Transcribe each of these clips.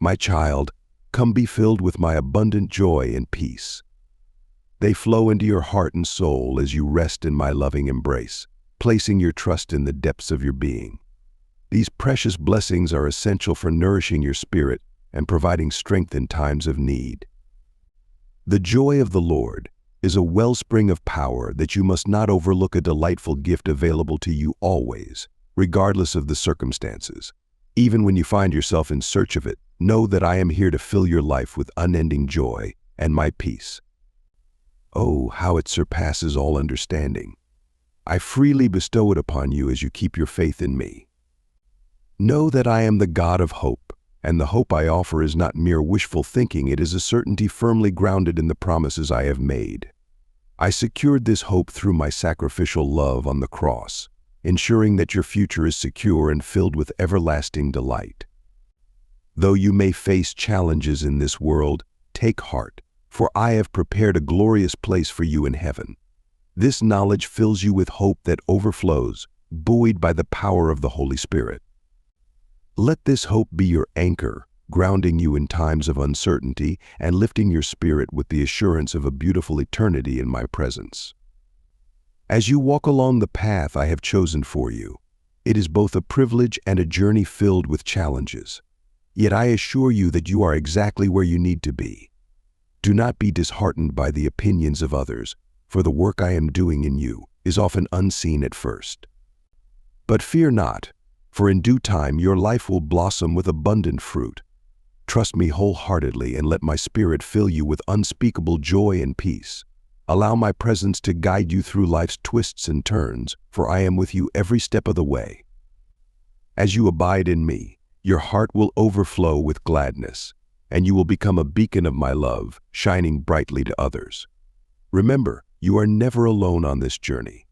My child, come be filled with my abundant joy and peace. They flow into your heart and soul as you rest in my loving embrace, placing your trust in the depths of your being. These precious blessings are essential for nourishing your spirit and providing strength in times of need. The joy of the Lord is a wellspring of power that you must not overlook, a delightful gift available to you always, regardless of the circumstances. Even when you find yourself in search of it, know that I am here to fill your life with unending joy and my peace. Oh, how it surpasses all understanding. I freely bestow it upon you as you keep your faith in me. Know that I am the God of hope, and the hope I offer is not mere wishful thinking. It is a certainty firmly grounded in the promises I have made. I secured this hope through my sacrificial love on the cross, ensuring that your future is secure and filled with everlasting delight. Though you may face challenges in this world, take heart, for I have prepared a glorious place for you in heaven. This knowledge fills you with hope that overflows, buoyed by the power of the Holy Spirit. Let this hope be your anchor, grounding you in times of uncertainty and lifting your spirit with the assurance of a beautiful eternity in my presence. As you walk along the path I have chosen for you, it is both a privilege and a journey filled with challenges. Yet I assure you that you are exactly where you need to be. Do not be disheartened by the opinions of others, for the work I am doing in you is often unseen at first. But fear not, for in due time your life will blossom with abundant fruit. Trust me wholeheartedly and let my spirit fill you with unspeakable joy and peace. Allow my presence to guide you through life's twists and turns, for I am with you every step of the way. As you abide in me, your heart will overflow with gladness, and you will become a beacon of my love, shining brightly to others. Remember, you are never alone on this journey.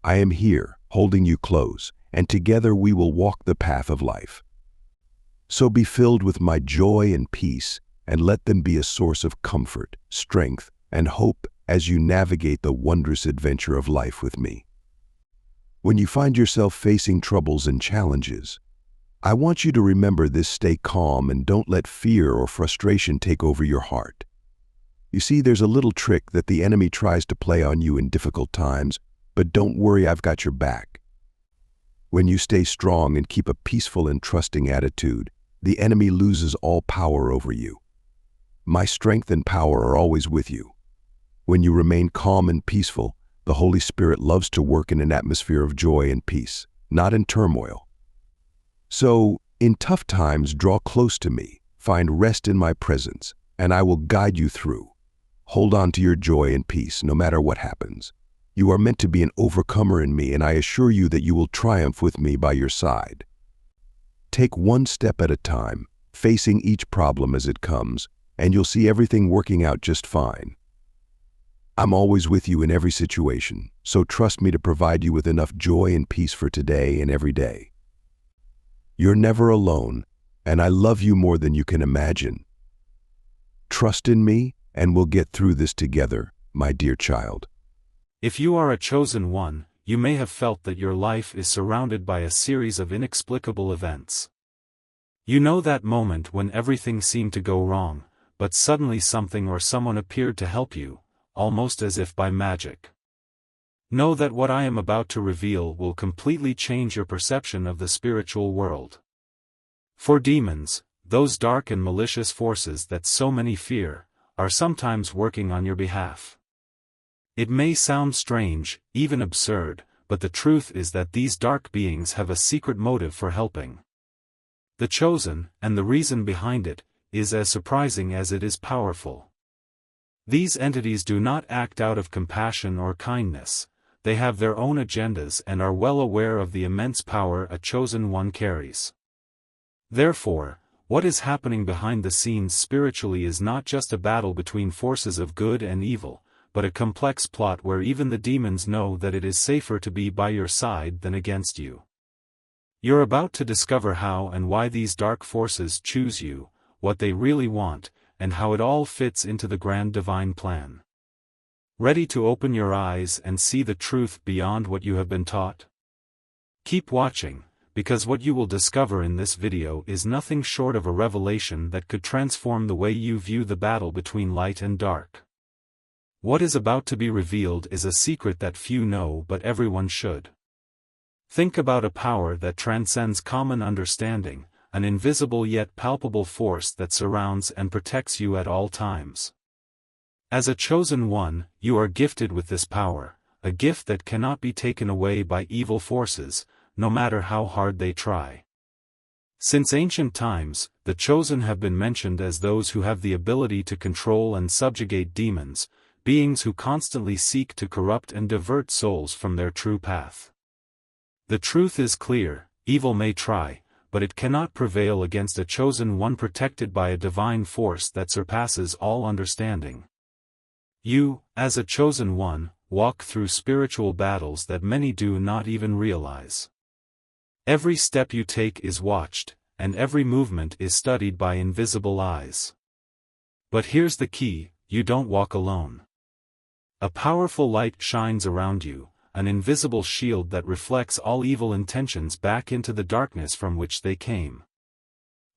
I am here, holding you close, and together we will walk the path of life. So be filled with my joy and peace, and let them be a source of comfort, strength, and hope as you navigate the wondrous adventure of life with me. When you find yourself facing troubles and challenges, I want you to remember this: stay calm and don't let fear or frustration take over your heart. You see, there's a little trick that the enemy tries to play on you in difficult times, but don't worry, I've got your back. When you stay strong and keep a peaceful and trusting attitude, the enemy loses all power over you. My strength and power are always with you. When you remain calm and peaceful, the Holy Spirit loves to work in an atmosphere of joy and peace, not in turmoil. So, in tough times, draw close to me, find rest in my presence, and I will guide you through. Hold on to your joy and peace no matter what happens. You are meant to be an overcomer in me, and I assure you that you will triumph with me by your side. Take one step at a time, facing each problem as it comes, and you'll see everything working out just fine. I'm always with you in every situation, so trust me to provide you with enough joy and peace for today and every day. You're never alone, and I love you more than you can imagine. Trust in me, and we'll get through this together, my dear child. If you are a chosen one, you may have felt that your life is surrounded by a series of inexplicable events. You know that moment when everything seemed to go wrong, but suddenly something or someone appeared to help you, almost as if by magic. Know that what I am about to reveal will completely change your perception of the spiritual world. For demons, those dark and malicious forces that so many fear, are sometimes working on your behalf. It may sound strange, even absurd, but the truth is that these dark beings have a secret motive for helping. The chosen, and the reason behind it, is as surprising as it is powerful. These entities do not act out of compassion or kindness. They have their own agendas and are well aware of the immense power a chosen one carries. Therefore, what is happening behind the scenes spiritually is not just a battle between forces of good and evil, but a complex plot where even the demons know that it is safer to be by your side than against you. You're about to discover how and why these dark forces choose you, what they really want, and how it all fits into the grand divine plan. Ready to open your eyes and see the truth beyond what you have been taught? Keep watching, because what you will discover in this video is nothing short of a revelation that could transform the way you view the battle between light and dark. What is about to be revealed is a secret that few know but everyone should. Think about a power that transcends common understanding, an invisible yet palpable force that surrounds and protects you at all times. As a chosen one, you are gifted with this power, a gift that cannot be taken away by evil forces, no matter how hard they try. Since ancient times, the chosen have been mentioned as those who have the ability to control and subjugate demons, beings who constantly seek to corrupt and divert souls from their true path. The truth is clear: evil may try, but it cannot prevail against a chosen one protected by a divine force that surpasses all understanding. You, as a chosen one, walk through spiritual battles that many do not even realize. Every step you take is watched, and every movement is studied by invisible eyes. But here's the key: you don't walk alone. A powerful light shines around you, an invisible shield that reflects all evil intentions back into the darkness from which they came.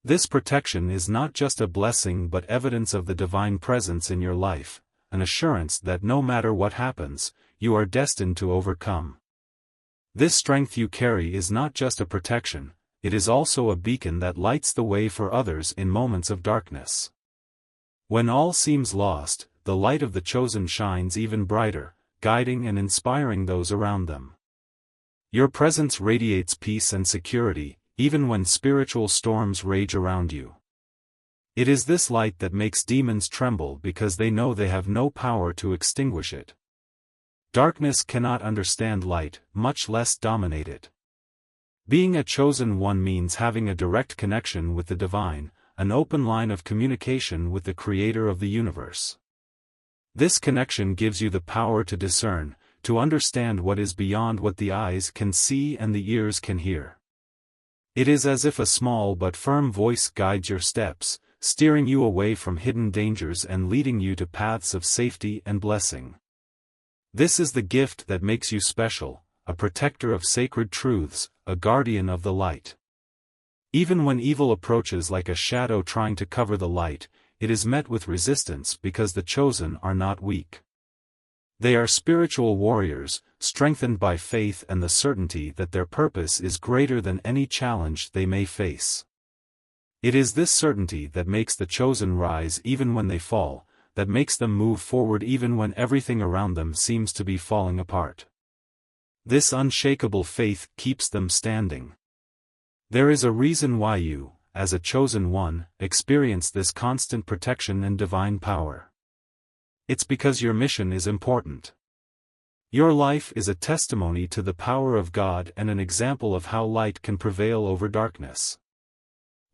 This protection is not just a blessing but evidence of the divine presence in your life, an assurance that no matter what happens, you are destined to overcome. This strength you carry is not just a protection, it is also a beacon that lights the way for others in moments of darkness. When all seems lost, the light of the chosen shines even brighter, guiding and inspiring those around them. Your presence radiates peace and security, even when spiritual storms rage around you. It is this light that makes demons tremble because they know they have no power to extinguish it. Darkness cannot understand light, much less dominate it. Being a chosen one means having a direct connection with the divine, an open line of communication with the creator of the universe. This connection gives you the power to discern, to understand what is beyond what the eyes can see and the ears can hear. It is as if a small but firm voice guides your steps, steering you away from hidden dangers and leading you to paths of safety and blessing. This is the gift that makes you special, a protector of sacred truths, a guardian of the light. Even when evil approaches like a shadow trying to cover the light, it is met with resistance because the chosen are not weak. They are spiritual warriors, strengthened by faith and the certainty that their purpose is greater than any challenge they may face. It is this certainty that makes the chosen rise even when they fall, that makes them move forward even when everything around them seems to be falling apart. This unshakable faith keeps them standing. There is a reason why you, as a chosen one, experience this constant protection and divine power. It's because your mission is important. Your life is a testimony to the power of God and an example of how light can prevail over darkness.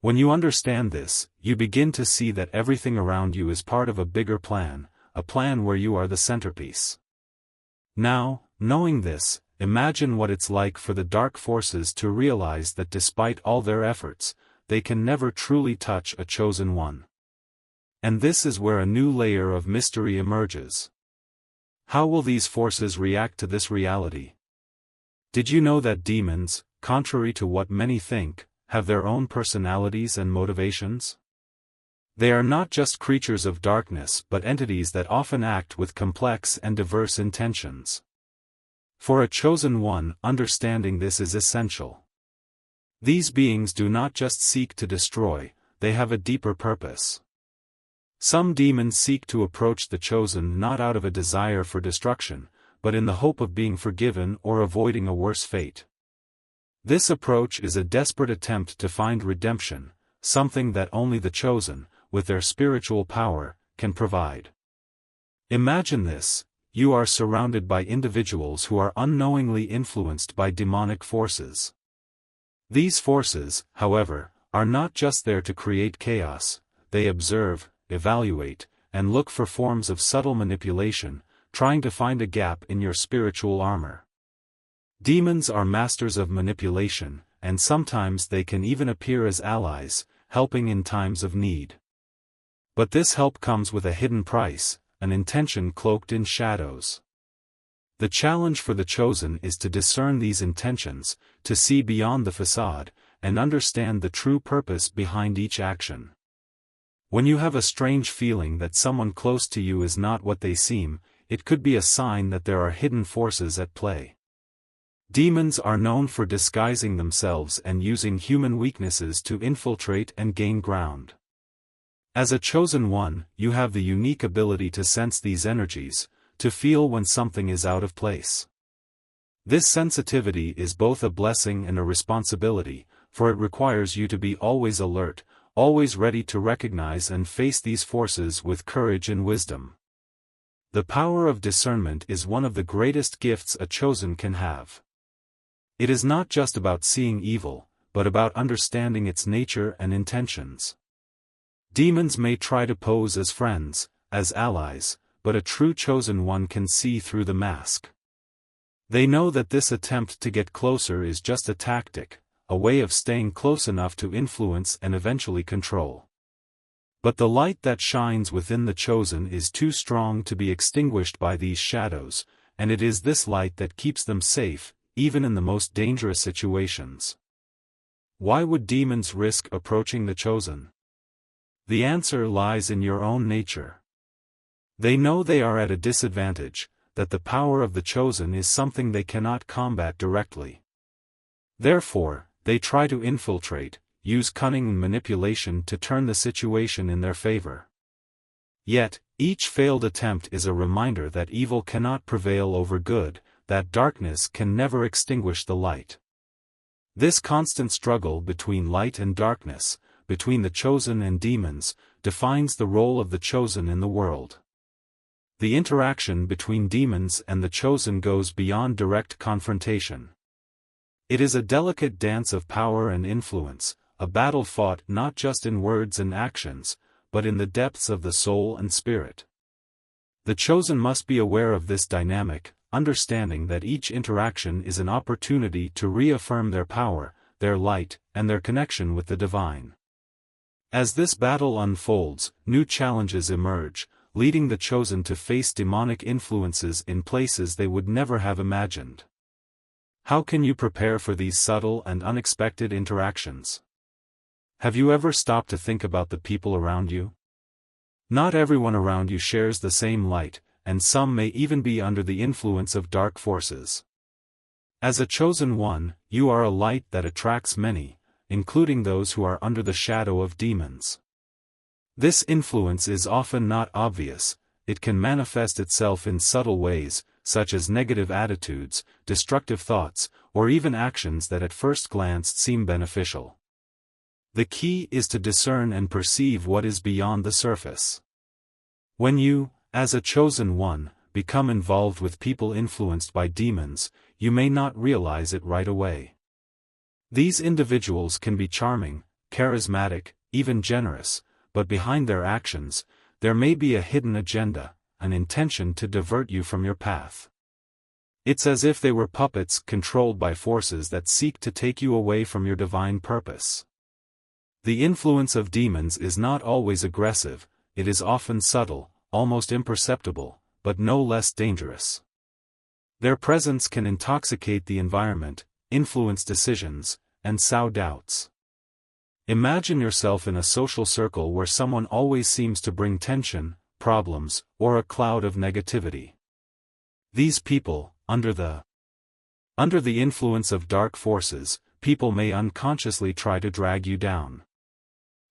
When you understand this, you begin to see that everything around you is part of a bigger plan, a plan where you are the centerpiece. Now, knowing this, imagine what it's like for the dark forces to realize that despite all their efforts, they can never truly touch a chosen one. And this is where a new layer of mystery emerges. How will these forces react to this reality? Did you know that demons, contrary to what many think, have their own personalities and motivations? They are not just creatures of darkness but entities that often act with complex and diverse intentions. For a chosen one, understanding this is essential. These beings do not just seek to destroy, they have a deeper purpose. Some demons seek to approach the chosen not out of a desire for destruction, but in the hope of being forgiven or avoiding a worse fate. This approach is a desperate attempt to find redemption, something that only the chosen, with their spiritual power, can provide. Imagine this: you are surrounded by individuals who are unknowingly influenced by demonic forces. These forces, however, are not just there to create chaos, they observe, evaluate, and look for forms of subtle manipulation, trying to find a gap in your spiritual armor. Demons are masters of manipulation, and sometimes they can even appear as allies, helping in times of need. But this help comes with a hidden price, an intention cloaked in shadows. The challenge for the chosen is to discern these intentions, to see beyond the facade, and understand the true purpose behind each action. When you have a strange feeling that someone close to you is not what they seem, it could be a sign that there are hidden forces at play. Demons are known for disguising themselves and using human weaknesses to infiltrate and gain ground. As a chosen one, you have the unique ability to sense these energies, to feel when something is out of place. This sensitivity is both a blessing and a responsibility, for it requires you to be always alert, always ready to recognize and face these forces with courage and wisdom. The power of discernment is one of the greatest gifts a chosen can have. It is not just about seeing evil, but about understanding its nature and intentions. Demons may try to pose as friends, as allies, but a true chosen one can see through the mask. They know that this attempt to get closer is just a tactic, a way of staying close enough to influence and eventually control. But the light that shines within the chosen is too strong to be extinguished by these shadows, and it is this light that keeps them safe, even in the most dangerous situations. Why would demons risk approaching the chosen? The answer lies in your own nature. They know they are at a disadvantage, that the power of the chosen is something they cannot combat directly. Therefore, they try to infiltrate, use cunning and manipulation to turn the situation in their favor. Yet, each failed attempt is a reminder that evil cannot prevail over good, that darkness can never extinguish the light. This constant struggle between light and darkness, between the chosen and demons, defines the role of the chosen in the world. The interaction between demons and the chosen goes beyond direct confrontation. It is a delicate dance of power and influence, a battle fought not just in words and actions, but in the depths of the soul and spirit. The chosen must be aware of this dynamic, understanding that each interaction is an opportunity to reaffirm their power, their light, and their connection with the divine. As this battle unfolds, new challenges emerge, leading the chosen to face demonic influences in places they would never have imagined. How can you prepare for these subtle and unexpected interactions? Have you ever stopped to think about the people around you? Not everyone around you shares the same light, and some may even be under the influence of dark forces. As a chosen one, you are a light that attracts many, including those who are under the shadow of demons. This influence is often not obvious, it can manifest itself in subtle ways, such as negative attitudes, destructive thoughts, or even actions that at first glance seem beneficial. The key is to discern and perceive what is beyond the surface. When you, as a chosen one, become involved with people influenced by demons, you may not realize it right away. These individuals can be charming, charismatic, even generous, but behind their actions, there may be a hidden agenda, an intention to divert you from your path. It's as if they were puppets controlled by forces that seek to take you away from your divine purpose. The influence of demons is not always aggressive, it is often subtle, almost imperceptible, but no less dangerous. Their presence can intoxicate the environment, influence decisions, and sow doubts. Imagine yourself in a social circle where someone always seems to bring tension, problems, or a cloud of negativity. These people, under the influence of dark forces, people may unconsciously try to drag you down.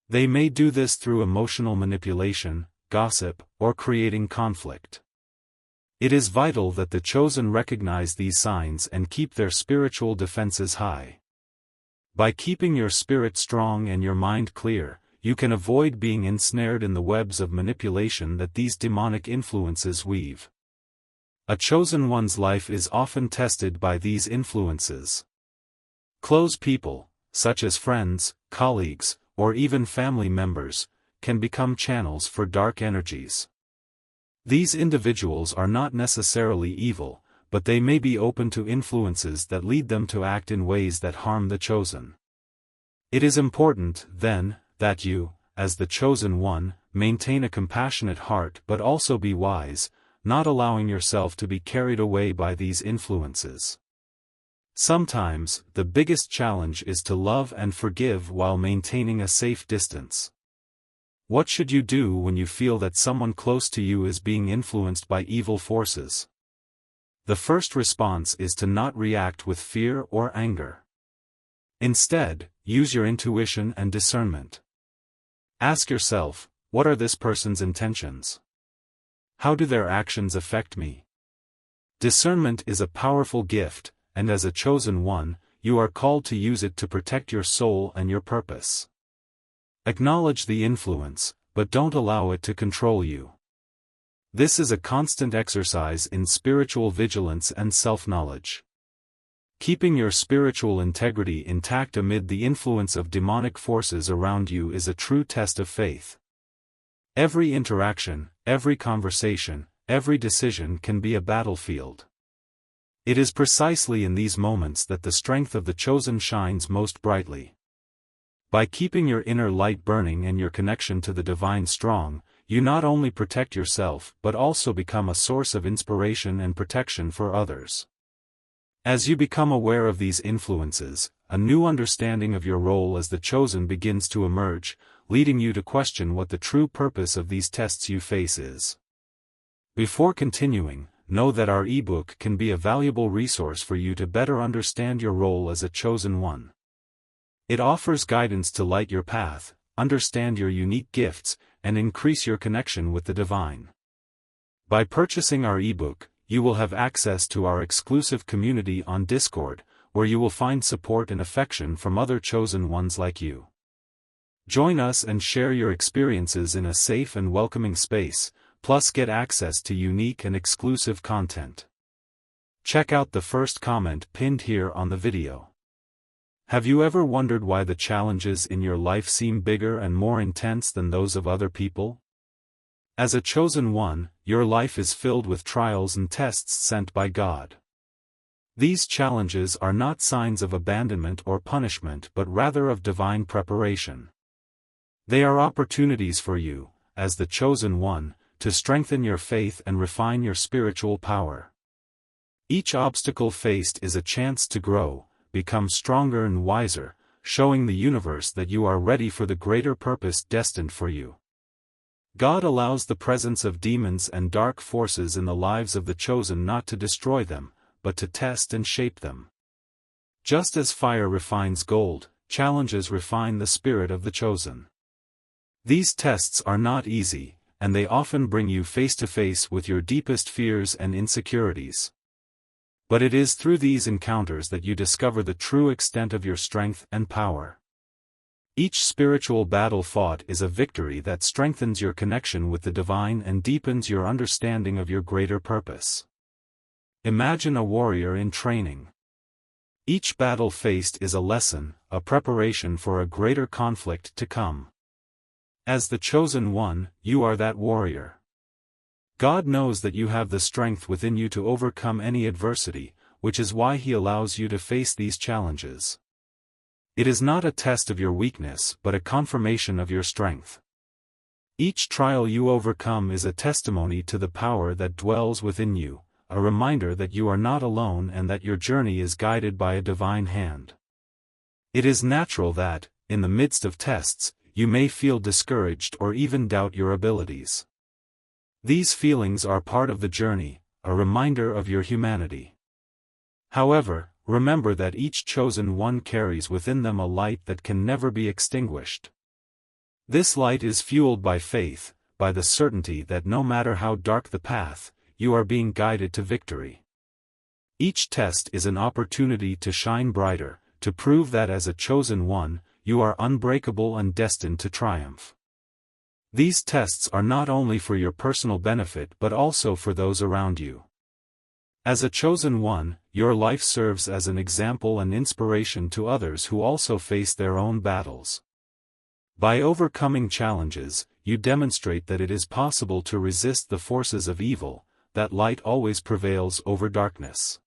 They may do this through emotional manipulation, gossip, or creating conflict. It is vital that the chosen recognize these signs and keep their spiritual defenses high. By keeping your spirit strong and your mind clear, you can avoid being ensnared in the webs of manipulation that these demonic influences weave. A chosen one's life is often tested by these influences. Close people, such as friends, colleagues, or even family members, can become channels for dark energies. These individuals are not necessarily evil, but they may be open to influences that lead them to act in ways that harm the chosen. It is important, then, that you, as the chosen one, maintain a compassionate heart but also be wise, not allowing yourself to be carried away by these influences. Sometimes, the biggest challenge is to love and forgive while maintaining a safe distance. What should you do when you feel that someone close to you is being influenced by evil forces? The first response is to not react with fear or anger. Instead, use your intuition and discernment. Ask yourself, what are this person's intentions? How do their actions affect me? Discernment is a powerful gift, and as a chosen one, you are called to use it to protect your soul and your purpose. Acknowledge the influence, but don't allow it to control you. This is a constant exercise in spiritual vigilance and self-knowledge. Keeping your spiritual integrity intact amid the influence of demonic forces around you is a true test of faith. Every interaction, every conversation, every decision can be a battlefield. It is precisely in these moments that the strength of the chosen shines most brightly. By keeping your inner light burning and your connection to the divine strong, you not only protect yourself but also become a source of inspiration and protection for others. As you become aware of these influences, a new understanding of your role as the chosen begins to emerge, leading you to question what the true purpose of these tests you face is. Before continuing, know that our ebook can be a valuable resource for you to better understand your role as a chosen one. It offers guidance to light your path, understand your unique gifts, and increase your connection with the divine. By purchasing our ebook, you will have access to our exclusive community on Discord, where you will find support and affection from other chosen ones like you. Join us and share your experiences in a safe and welcoming space, plus get access to unique and exclusive content. Check out the first comment pinned here on the video. Have you ever wondered why the challenges in your life seem bigger and more intense than those of other people? As a chosen one, your life is filled with trials and tests sent by God. These challenges are not signs of abandonment or punishment but rather of divine preparation. They are opportunities for you, as the chosen one, to strengthen your faith and refine your spiritual power. Each obstacle faced is a chance to grow, become stronger and wiser, showing the universe that you are ready for the greater purpose destined for you. God allows the presence of demons and dark forces in the lives of the chosen not to destroy them, but to test and shape them. Just as fire refines gold, challenges refine the spirit of the chosen. These tests are not easy, and they often bring you face to face with your deepest fears and insecurities. But it is through these encounters that you discover the true extent of your strength and power. Each spiritual battle fought is a victory that strengthens your connection with the divine and deepens your understanding of your greater purpose. Imagine a warrior in training. Each battle faced is a lesson, a preparation for a greater conflict to come. As the chosen one, you are that warrior. God knows that you have the strength within you to overcome any adversity, which is why He allows you to face these challenges. It is not a test of your weakness but a confirmation of your strength. Each trial you overcome is a testimony to the power that dwells within you, a reminder that you are not alone and that your journey is guided by a divine hand. It is natural that, in the midst of tests, you may feel discouraged or even doubt your abilities. These feelings are part of the journey, a reminder of your humanity. However, remember that each chosen one carries within them a light that can never be extinguished. This light is fueled by faith, by the certainty that no matter how dark the path, you are being guided to victory. Each test is an opportunity to shine brighter, to prove that as a chosen one, you are unbreakable and destined to triumph. These tests are not only for your personal benefit but also for those around you. As a chosen one, your life serves as an example and inspiration to others who also face their own battles. By overcoming challenges, you demonstrate that it is possible to resist the forces of evil, that light always prevails over darkness.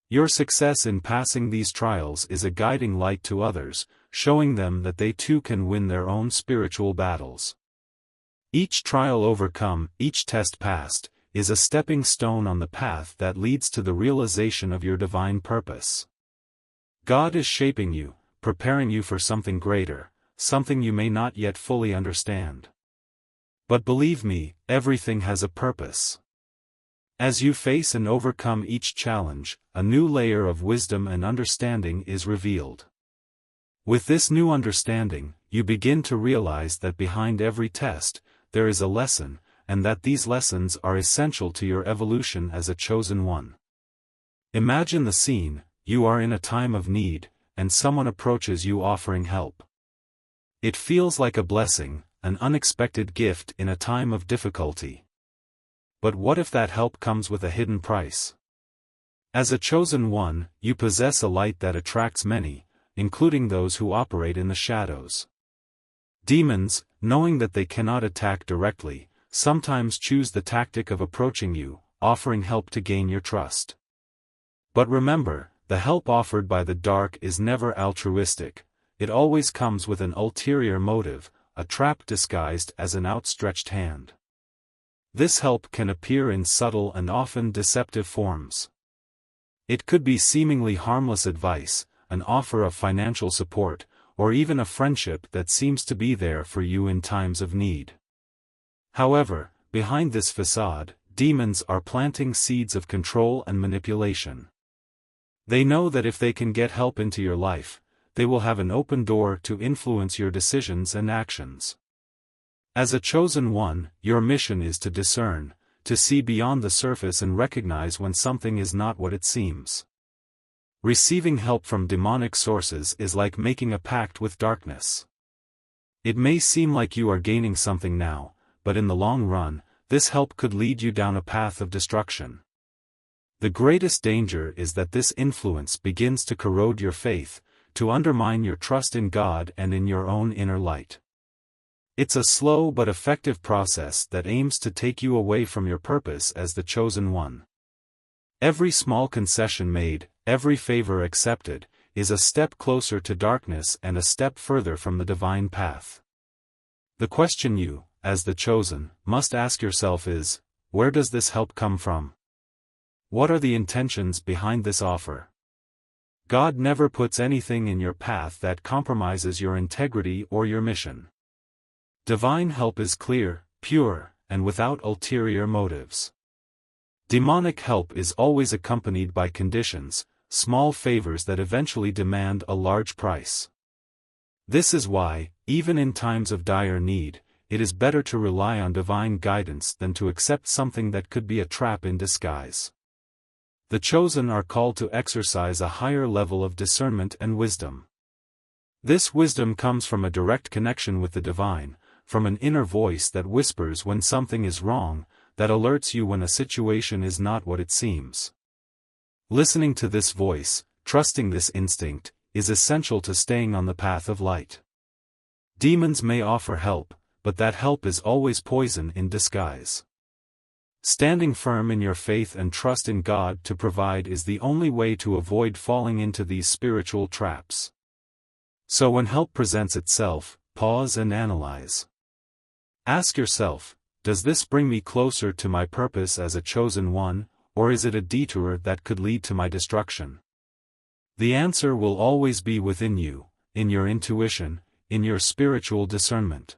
Your success in passing these trials is a guiding light to others, showing them that they too can win their own spiritual battles. Each trial overcome, each test passed, is a stepping stone on the path that leads to the realization of your divine purpose. God is shaping you, preparing you for something greater, something you may not yet fully understand. But believe me, everything has a purpose. As you face and overcome each challenge, a new layer of wisdom and understanding is revealed. With this new understanding, you begin to realize that behind every test, there is a lesson, and that these lessons are essential to your evolution as a chosen one. Imagine the scene: you are in a time of need, and someone approaches you offering help. It feels like a blessing, an unexpected gift in a time of difficulty. But what if that help comes with a hidden price? As a chosen one, you possess a light that attracts many, including those who operate in the shadows. Demons, knowing that they cannot attack directly, sometimes choose the tactic of approaching you, offering help to gain your trust. But remember, the help offered by the dark is never altruistic. It always comes with an ulterior motive, a trap disguised as an outstretched hand. This help can appear in subtle and often deceptive forms. It could be seemingly harmless advice, an offer of financial support, or even a friendship that seems to be there for you in times of need. However, behind this facade, demons are planting seeds of control and manipulation. They know that if they can get help into your life, they will have an open door to influence your decisions and actions. As a chosen one, your mission is to discern, to see beyond the surface and recognize when something is not what it seems. Receiving help from demonic sources is like making a pact with darkness. It may seem like you are gaining something now, but in the long run, this help could lead you down a path of destruction. The greatest danger is that this influence begins to corrode your faith, to undermine your trust in God and in your own inner light. It's a slow but effective process that aims to take you away from your purpose as the chosen one. Every small concession made, every favor accepted, is a step closer to darkness and a step further from the divine path. The question you, as the chosen, must ask yourself is, where does this help come from? What are the intentions behind this offer? God never puts anything in your path that compromises your integrity or your mission. Divine help is clear, pure, and without ulterior motives. Demonic help is always accompanied by conditions, small favors that eventually demand a large price. This is why, even in times of dire need, it is better to rely on divine guidance than to accept something that could be a trap in disguise. The chosen are called to exercise a higher level of discernment and wisdom. This wisdom comes from a direct connection with the divine, from an inner voice that whispers when something is wrong, that alerts you when a situation is not what it seems. Listening to this voice, trusting this instinct, is essential to staying on the path of light. Demons may offer help, but that help is always poison in disguise. Standing firm in your faith and trust in God to provide is the only way to avoid falling into these spiritual traps. So when help presents itself, pause and analyze. Ask yourself, does this bring me closer to my purpose as a chosen one, or is it a detour that could lead to my destruction? The answer will always be within you, in your intuition, in your spiritual discernment.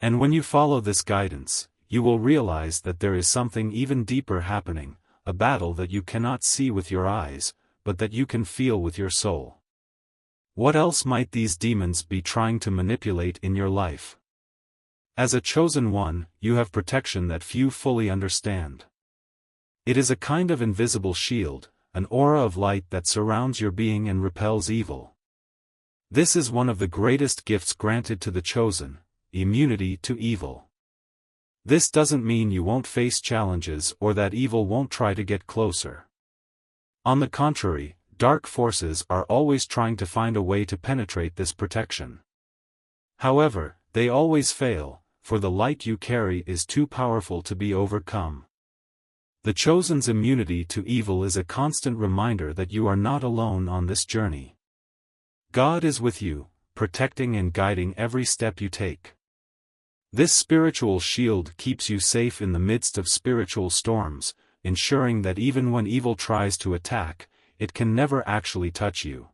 And when you follow this guidance, you will realize that there is something even deeper happening, a battle that you cannot see with your eyes, but that you can feel with your soul. What else might these demons be trying to manipulate in your life? As a chosen one, you have protection that few fully understand. It is a kind of invisible shield, an aura of light that surrounds your being and repels evil. This is one of the greatest gifts granted to the chosen, immunity to evil. This doesn't mean you won't face challenges or that evil won't try to get closer. On the contrary, dark forces are always trying to find a way to penetrate this protection. However, they always fail, for the light you carry is too powerful to be overcome. The chosen's immunity to evil is a constant reminder that you are not alone on this journey. God is with you, protecting and guiding every step you take. This spiritual shield keeps you safe in the midst of spiritual storms, ensuring that even when evil tries to attack, it can never actually touch you.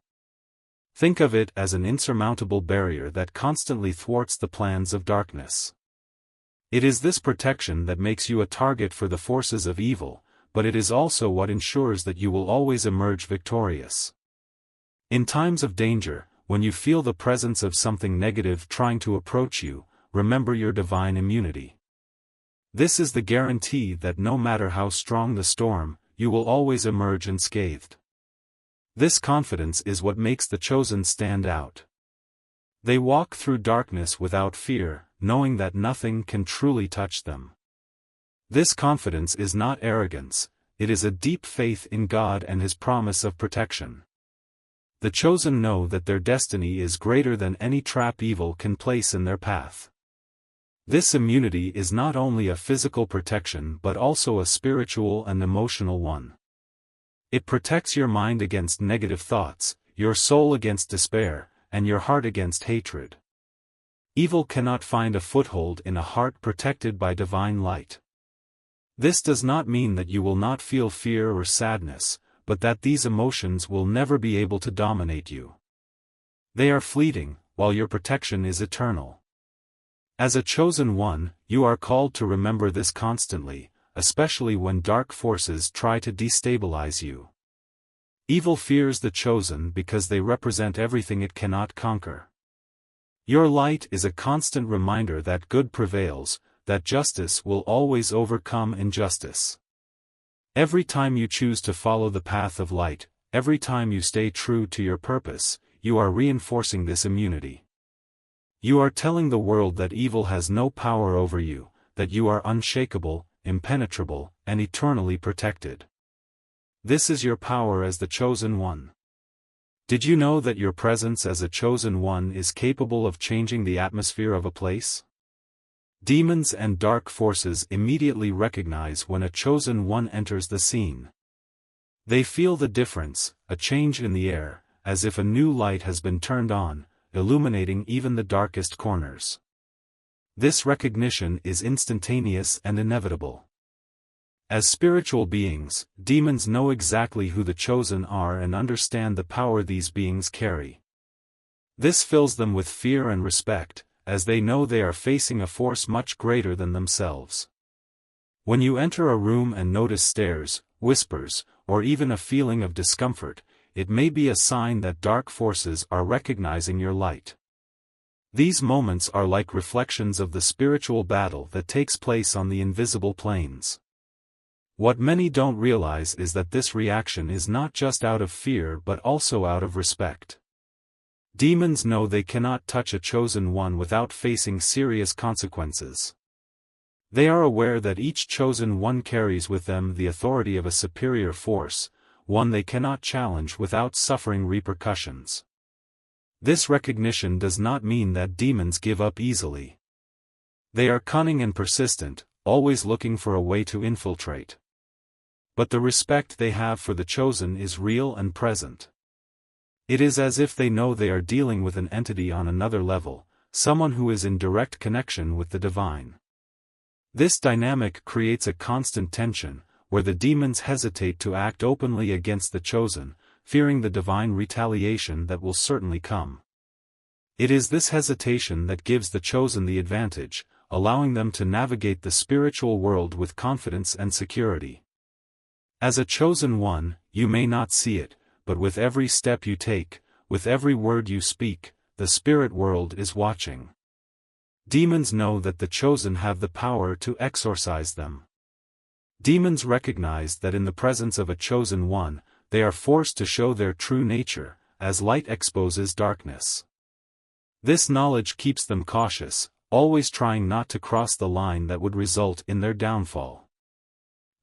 Think of it as an insurmountable barrier that constantly thwarts the plans of darkness. It is this protection that makes you a target for the forces of evil, but it is also what ensures that you will always emerge victorious. In times of danger, when you feel the presence of something negative trying to approach you, remember your divine immunity. This is the guarantee that no matter how strong the storm, you will always emerge unscathed. This confidence is what makes the chosen stand out. They walk through darkness without fear, knowing that nothing can truly touch them. This confidence is not arrogance, it is a deep faith in God and His promise of protection. The chosen know that their destiny is greater than any trap evil can place in their path. This immunity is not only a physical protection but also a spiritual and emotional one. It protects your mind against negative thoughts, your soul against despair, and your heart against hatred. Evil cannot find a foothold in a heart protected by divine light. This does not mean that you will not feel fear or sadness, but that these emotions will never be able to dominate you. They are fleeting, while your protection is eternal. As a chosen one, you are called to remember this constantly, especially when dark forces try to destabilize you. Evil fears the chosen because they represent everything it cannot conquer. Your light is a constant reminder that good prevails, that justice will always overcome injustice. Every time you choose to follow the path of light, every time you stay true to your purpose, you are reinforcing this immunity. You are telling the world that evil has no power over you, that you are unshakable, impenetrable, and eternally protected. This is your power as the chosen one. Did you know that your presence as a chosen one is capable of changing the atmosphere of a place? Demons and dark forces immediately recognize when a chosen one enters the scene. They feel the difference, a change in the air, as if a new light has been turned on, illuminating even the darkest corners. This recognition is instantaneous and inevitable. As spiritual beings, demons know exactly who the chosen are and understand the power these beings carry. This fills them with fear and respect, as they know they are facing a force much greater than themselves. When you enter a room and notice stares, whispers, or even a feeling of discomfort, it may be a sign that dark forces are recognizing your light. These moments are like reflections of the spiritual battle that takes place on the invisible planes. What many don't realize is that this reaction is not just out of fear but also out of respect. Demons know they cannot touch a chosen one without facing serious consequences. They are aware that each chosen one carries with them the authority of a superior force, one they cannot challenge without suffering repercussions. This recognition does not mean that demons give up easily. They are cunning and persistent, always looking for a way to infiltrate. But the respect they have for the chosen is real and present. It is as if they know they are dealing with an entity on another level, someone who is in direct connection with the divine. This dynamic creates a constant tension, where the demons hesitate to act openly against the chosen, fearing the divine retaliation that will certainly come. It is this hesitation that gives the chosen the advantage, allowing them to navigate the spiritual world with confidence and security. As a chosen one, you may not see it, but with every step you take, with every word you speak, the spirit world is watching. Demons know that the chosen have the power to exorcise them. Demons recognize that in the presence of a chosen one, they are forced to show their true nature, as light exposes darkness. This knowledge keeps them cautious, always trying not to cross the line that would result in their downfall.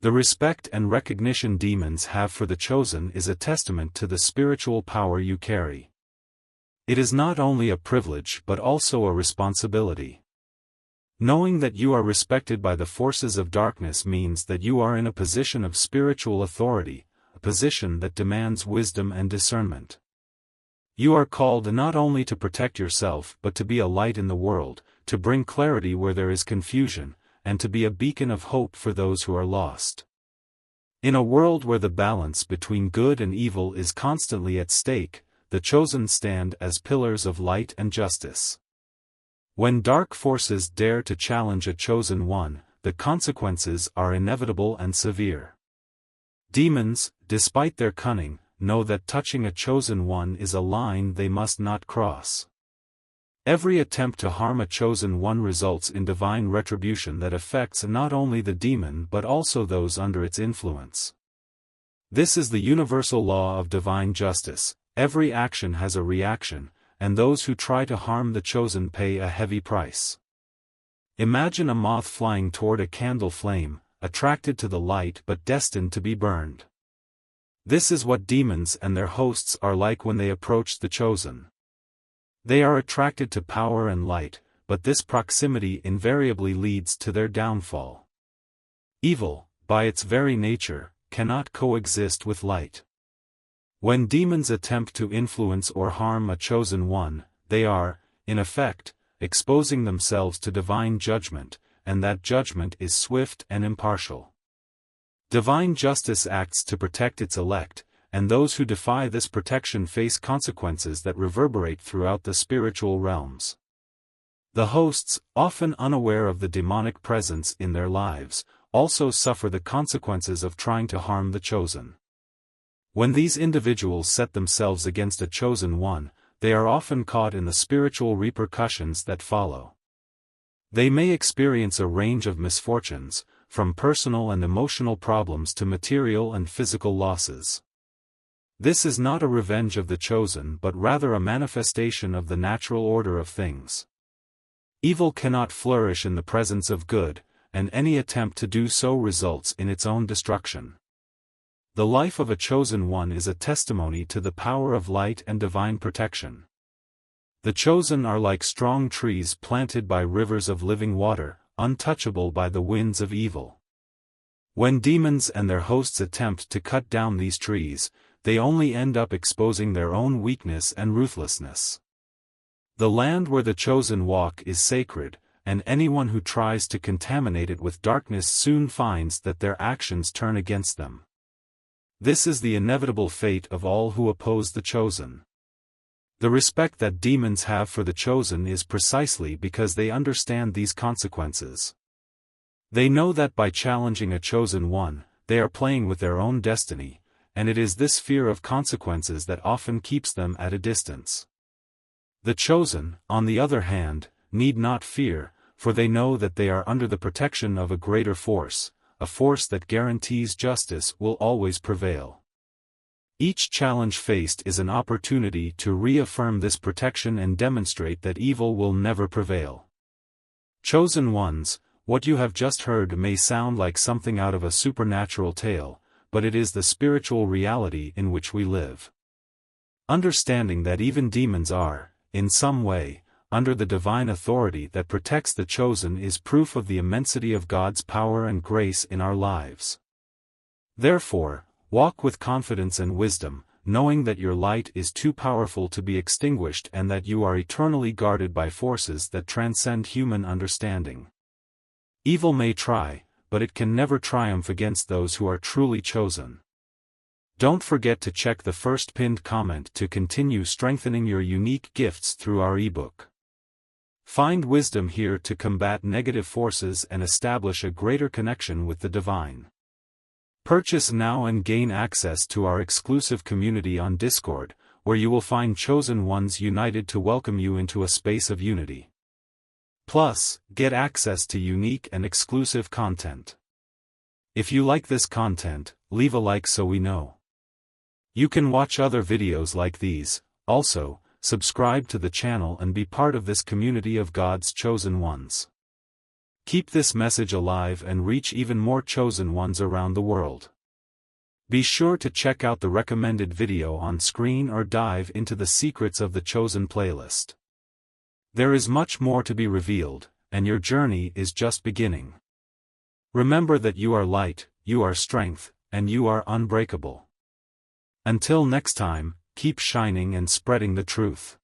The respect and recognition demons have for the chosen is a testament to the spiritual power you carry. It is not only a privilege but also a responsibility. Knowing that you are respected by the forces of darkness means that you are in a position of spiritual authority, a position that demands wisdom and discernment. You are called not only to protect yourself but to be a light in the world, to bring clarity where there is confusion, and to be a beacon of hope for those who are lost. In a world where the balance between good and evil is constantly at stake, the chosen stand as pillars of light and justice. When dark forces dare to challenge a chosen one, the consequences are inevitable and severe. Demons, despite their cunning, know that touching a chosen one is a line they must not cross. Every attempt to harm a chosen one results in divine retribution that affects not only the demon but also those under its influence. This is the universal law of divine justice: every action has a reaction, and those who try to harm the chosen pay a heavy price. Imagine a moth flying toward a candle flame, attracted to the light but destined to be burned. This is what demons and their hosts are like when they approach the chosen. They are attracted to power and light, but this proximity invariably leads to their downfall. Evil, by its very nature, cannot coexist with light. When demons attempt to influence or harm a chosen one, they are, in effect, exposing themselves to divine judgment, and that judgment is swift and impartial. Divine justice acts to protect its elect, and those who defy this protection face consequences that reverberate throughout the spiritual realms. The hosts, often unaware of the demonic presence in their lives, also suffer the consequences of trying to harm the chosen. When these individuals set themselves against a chosen one, they are often caught in the spiritual repercussions that follow. They may experience a range of misfortunes, from personal and emotional problems to material and physical losses. This is not a revenge of the chosen but rather a manifestation of the natural order of things. Evil cannot flourish in the presence of good, and any attempt to do so results in its own destruction. The life of a chosen one is a testimony to the power of light and divine protection. The chosen are like strong trees planted by rivers of living water, untouchable by the winds of evil. When demons and their hosts attempt to cut down these trees, they only end up exposing their own weakness and ruthlessness. The land where the chosen walk is sacred, and anyone who tries to contaminate it with darkness soon finds that their actions turn against them. This is the inevitable fate of all who oppose the chosen. The respect that demons have for the chosen is precisely because they understand these consequences. They know that by challenging a chosen one, they are playing with their own destiny, and it is this fear of consequences that often keeps them at a distance. The chosen, on the other hand, need not fear, for they know that they are under the protection of a greater force, a force that guarantees justice will always prevail. Each challenge faced is an opportunity to reaffirm this protection and demonstrate that evil will never prevail. Chosen ones, what you have just heard may sound like something out of a supernatural tale, but it is the spiritual reality in which we live. Understanding that even demons are, in some way, under the divine authority that protects the chosen is proof of the immensity of God's power and grace in our lives. Therefore, walk with confidence and wisdom, knowing that your light is too powerful to be extinguished and that you are eternally guarded by forces that transcend human understanding. Evil may try, but it can never triumph against those who are truly chosen. Don't forget to check the first pinned comment to continue strengthening your unique gifts through our ebook. Find wisdom here to combat negative forces and establish a greater connection with the divine. Purchase now and gain access to our exclusive community on Discord, where you will find chosen ones united to welcome you into a space of unity. Plus, get access to unique and exclusive content. If you like this content, leave a like so we know. You can watch other videos like these. Also, subscribe to the channel and be part of this community of God's chosen ones. Keep this message alive and reach even more chosen ones around the world. Be sure to check out the recommended video on screen or dive into the Secrets of the Chosen playlist. There is much more to be revealed, and your journey is just beginning. Remember that you are light, you are strength, and you are unbreakable. Until next time, keep shining and spreading the truth.